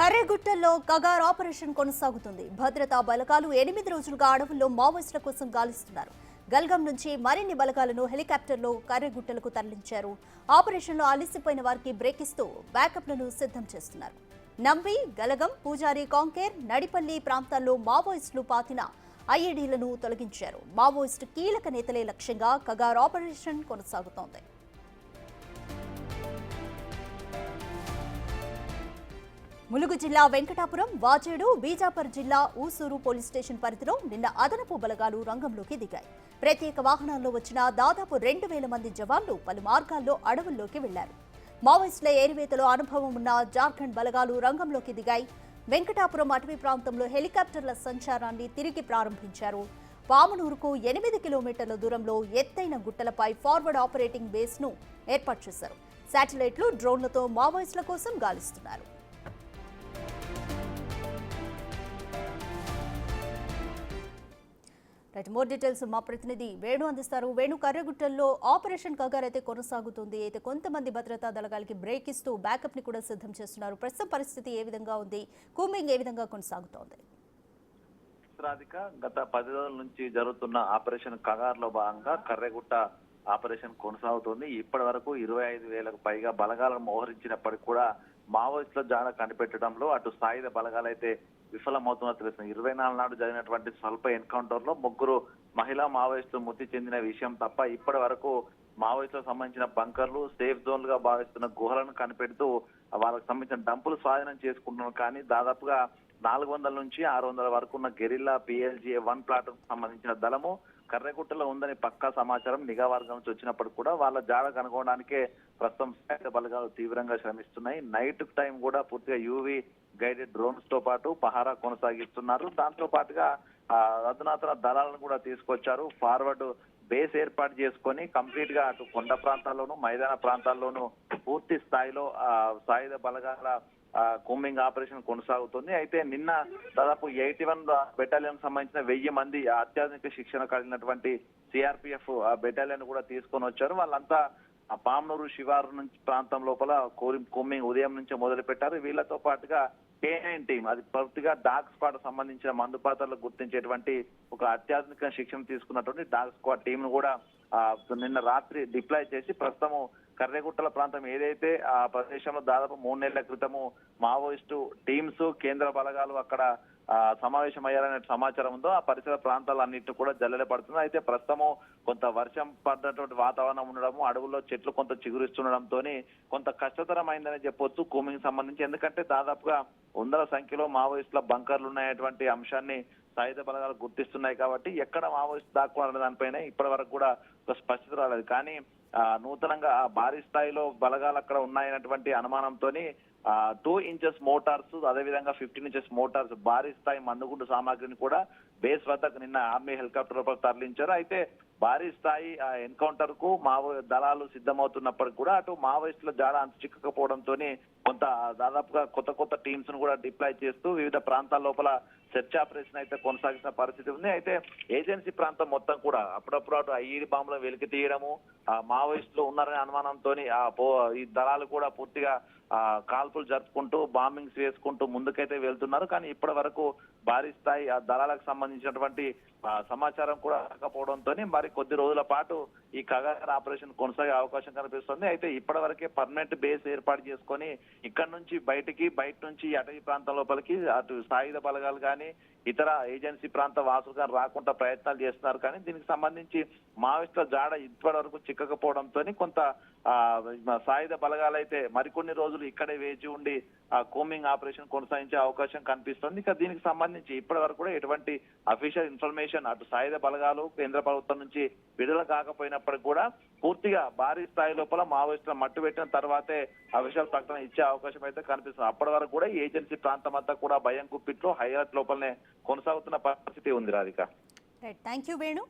కర్రెగుట్టల్లో Kagar operation కొనసాగుతుంది. భద్రతా బలగాలు 8 రోజులుగా అడవుల్లో మావోయిస్టుల కోసం గాలిస్తున్నారు. గల్గం నుంచి మరిన్ని బలగాలను హెలికాప్టర్లో కర్రెగుట్టలకు తరలించారు. ఆపరేషన్లో అలిసిపోయిన వారికి బ్రేక్ ఇస్తూ బ్యాకప్లను సిద్ధం చేస్తున్నారు. నంబి, గలగం, పూజారి, కాంకేర్, నడిపల్లి ప్రాంతాల్లో మావోయిస్టులు పాతిన ఐఈడీలను తొలగించారు. మావోయిస్టు కీలక నేతలే లక్ష్యంగా కగార్ ఆపరేషన్ కొనసాగుతోంది. ములుగు జిల్లా వెంకటాపురం, వాజేడు, బీజాపూర్ జిల్లా ఊసూరు పోలీస్ స్టేషన్ పరిధిలో నిన్న అదనపు బలగాలు రంగంలోకి దిగాయి. ప్రత్యేక వాహనాల్లో వచ్చిన దాదాపు 2000 మంది జవాన్లు పలు మార్గాల్లో అడవుల్లోకి వెళ్లారు. మావోయిస్టుల ఏరివేతలో అనుభవం ఉన్న జార్ఖండ్ బలగాలు రంగంలోకి దిగాయి. వెంకటాపురం అటవీ ప్రాంతంలో హెలికాప్టర్ల సంచారాన్ని తిరిగి ప్రారంభించారు. పామునూరుకు 8 కిలోమీటర్ల దూరంలో ఎత్తైన గుట్టలపై ఫార్వర్డ్ ఆపరేటింగ్ బేస్ ను ఏర్పాటు చేశారు. శాటిలైట్లు, డ్రోన్లతో మావోయిస్టుల కోసం గాలిస్తున్నారు. మోర్ డీటెయిల్స్ మా ప్రతినిధి వేణు అందిస్తారు. వేణు, కర్రెగుట్టల్లో ఆపరేషన్ కగార్ అయితే కొనసాగుతుంది. అయితే కొంతమంది భద్రతా దళాలకి బ్రేక్ ఇస్తూ బ్యాకప్ ని కూడా సిద్ధం చేస్తున్నారు. ప్రస్తుతం పరిస్థితి ఏ విధంగా ఉంది? కూంబింగ్ ఏ విధంగా కొనసాగుతోంది? గత 10 రోజుల నుంచి జరుగుతున్న ఆపరేషన్ కగార్ లో భాగంగా కర్రెగుట్ట ఆపరేషన్ కొనసాగుతుంది. ఇప్పటి వరకు 25,000కు పైగా బలగాలను మోహరించినప్పటికీ కూడా మావోయిస్టుల జాడ కనిపెట్టడంలో అటు సాయుధ బలగాలైతే విఫలమవుతున్నా తెలుస్తుంది. 24 నాడు జరిగినటువంటి స్వల్ప ఎన్కౌంటర్ లో 3 మహిళా మావోయిస్టులు మృతి చెందిన విషయం తప్ప ఇప్పటి వరకు మావోయిస్టులకు సంబంధించిన బంకర్లు, సేఫ్ జోన్లుగా భావిస్తున్న గుహలను కనిపెడుతూ వాళ్ళకి సంబంధించిన డంపులు స్వాధీనం చేసుకుంటున్నారు. కానీ దాదాపుగా 400 నుంచి 600 వరకు ఉన్న గెరిల్లా PLGA 1 ప్లాట్ సంబంధించిన దళము కర్రెగుట్టలో ఉందని పక్కా సమాచారం నిఘా వర్గం నుంచి వచ్చినప్పుడు కూడా వాళ్ళ జాడ కనుగొనడానికే ప్రస్తుతం సాయుధ బలగాలు తీవ్రంగా శ్రమిస్తున్నాయి. నైట్ టైం కూడా పూర్తిగా UV గైడెడ్ డ్రోన్స్ తో పాటు పహారా కొనసాగిస్తున్నారు. దాంతో పాటుగా అధునాతన దళాలను కూడా తీసుకొచ్చారు. ఫార్వర్డ్ బేస్ ఏర్పాటు చేసుకొని కంప్లీట్ గా అటు కొండ ప్రాంతాల్లోనూ మైదాన ప్రాంతాల్లోనూ పూర్తి స్థాయిలో సాయుధ బలగాల కూంబింగ్ ఆపరేషన్ కొనసాగుతుంది. అయితే నిన్న దాదాపు 81 బెటాలియన్ సంబంధించిన 1000 మంది అత్యాధునిక శిక్షణ కలిగినటువంటి CRPF బెటాలియన్ కూడా తీసుకొని వచ్చారు. వాళ్ళంతా పామునూరు శివారు నుంచి ప్రాంతం లోపల కూంబింగ్ ఉదయం నుంచే మొదలు పెట్టారు. వీళ్ళతో పాటుగా K9 టీం, అది పూర్తిగా డాగ్ స్క్వాడ్ సంబంధించిన మందుపాత్రలకు గుర్తించేటువంటి ఒక అత్యాధునిక శిక్షణ తీసుకున్నటువంటి డాగ్ స్క్వాడ్ టీం ను కూడా నిన్న రాత్రి డిప్లాయ్ చేసి ప్రస్తుతము కర్రెగుట్టల ప్రాంతం ఏదైతే ఆ ప్రదేశంలో దాదాపు 3 నెలల క్రితము మావోయిస్టు టీమ్స్, కేంద్ర బలగాలు అక్కడ సమావేశమయ్యారనే సమాచారం ఉందో ఆ పరిసర ప్రాంతాలన్నింటినీ కూడా జల్లెడ పడుతుంది. అయితే ప్రస్తుతము కొంత వర్షం పడ్డటువంటి వాతావరణం ఉండడము, అడవుల్లో చెట్లు కొంత చిగురిస్తుండడంతో కొంత కష్టతరమైందని చెప్పొచ్చు కూంబింగ్ సంబంధించి. ఎందుకంటే దాదాపుగా 100ల సంఖ్యలో మావోయిస్టుల బంకర్లు ఉన్నాయటువంటి అంశాన్ని సాయుధ బలగాలు గుర్తిస్తున్నాయి. కాబట్టి ఎక్కడ మావోయిస్ట్ దాక్కున్నారనే దానిపైన ఇప్పటి వరకు కూడా ఒక స్పష్టత రాలేదు. కానీ నూతనంగా భారీ స్థాయిలో బలగాలు అక్కడ ఉన్నాయన్నటువంటి అనుమానంతో 2 ఇంచెస్ మోటార్స్, అదేవిధంగా 15 ఇంచెస్ మోటార్స్, భారీ స్థాయి మందుగుండు సామాగ్రిని కూడా బేస్ వద్దకు నిన్న ఆర్మీ హెలికాప్టర్ తరలించారు. అయితే భారీ స్థాయి ఎన్కౌంటర్ కు దళాలు సిద్ధమవుతున్నప్పటికీ కూడా అటు మావోయిస్టుల జాడ అంత చిక్కకపోవడంతో కొంత దాదాపుగా కొత్త టీమ్స్ ను కూడా డిప్లాయ్ చేస్తూ వివిధ ప్రాంతాల లోపల సెర్చ్ ఆపరేషన్ అయితే కొనసాగిస్తున్న పరిస్థితి ఉంది. అయితే ఏజెన్సీ ప్రాంతం మొత్తం కూడా అప్పుడప్పుడు అటు IED బాంబులను వెలికి తీయడము, మావోయిస్టులు ఉన్నారనే అనుమానంతో ఈ దళాలు కూడా పూర్తిగా కాల్పులు జరుపుకుంటూ బాంబింగ్స్ వేసుకుంటూ ముందుకైతే వెళ్తున్నారు. కానీ ఇప్పటి వరకు భారీ స్థాయి ఆ దళాలకు సంబంధించినటువంటి సమాచారం కూడా రాకపోవడంతో మరి కొద్ది రోజుల పాటు ఈ కగార్ ఆపరేషన్ కొనసాగే అవకాశం కనిపిస్తుంది. అయితే ఇప్పటి వరకే పర్మనెంట్ బేస్ ఏర్పాటు చేసుకొని ఇక్కడ నుంచి బయట నుంచి అటవీ ప్రాంతం లోపలికి అటు సాయుధ బలగాలు కానీ ఇతర ఏజెన్సీ ప్రాంత వాసులు కానీ రాకుండా ప్రయత్నాలు చేస్తున్నారు. కానీ దీనికి సంబంధించి మావోయిస్టుల జాడ ఇప్పటి వరకు చిక్కకపోవడంతో కొంత సాయుధ బలగాలైతే మరికొన్ని రోజులు ఇక్కడే వేచి ఉండి కూంబింగ్ ఆపరేషన్ కొనసాగించే అవకాశం కనిపిస్తుంది. ఇక దీనికి సంబంధించి ఇప్పటి వరకు కూడా ఎటువంటి అఫీషియల్ ఇన్ఫర్మేషన్ అటు సాయుధ బలగాలు కేంద్ర ప్రభుత్వం నుంచి విడుదల కాకపోయినప్పటికీ కూడా పూర్తిగా భారీ స్థాయి లోపల మావోయిస్టుల మట్టు పెట్టిన తర్వాతే అఫీషియల్ ప్రకటన ఇచ్చే అవకాశం అయితే కనిపిస్తుంది. అప్పటి వరకు కూడా ఏజెన్సీ ప్రాంతం అంతా కూడా భయం గుప్పిట్లో హై అలర్ట్ లోపలనే కొనసాగుతున్న పరిస్థితి ఉంది. Radhika, thank you Venu.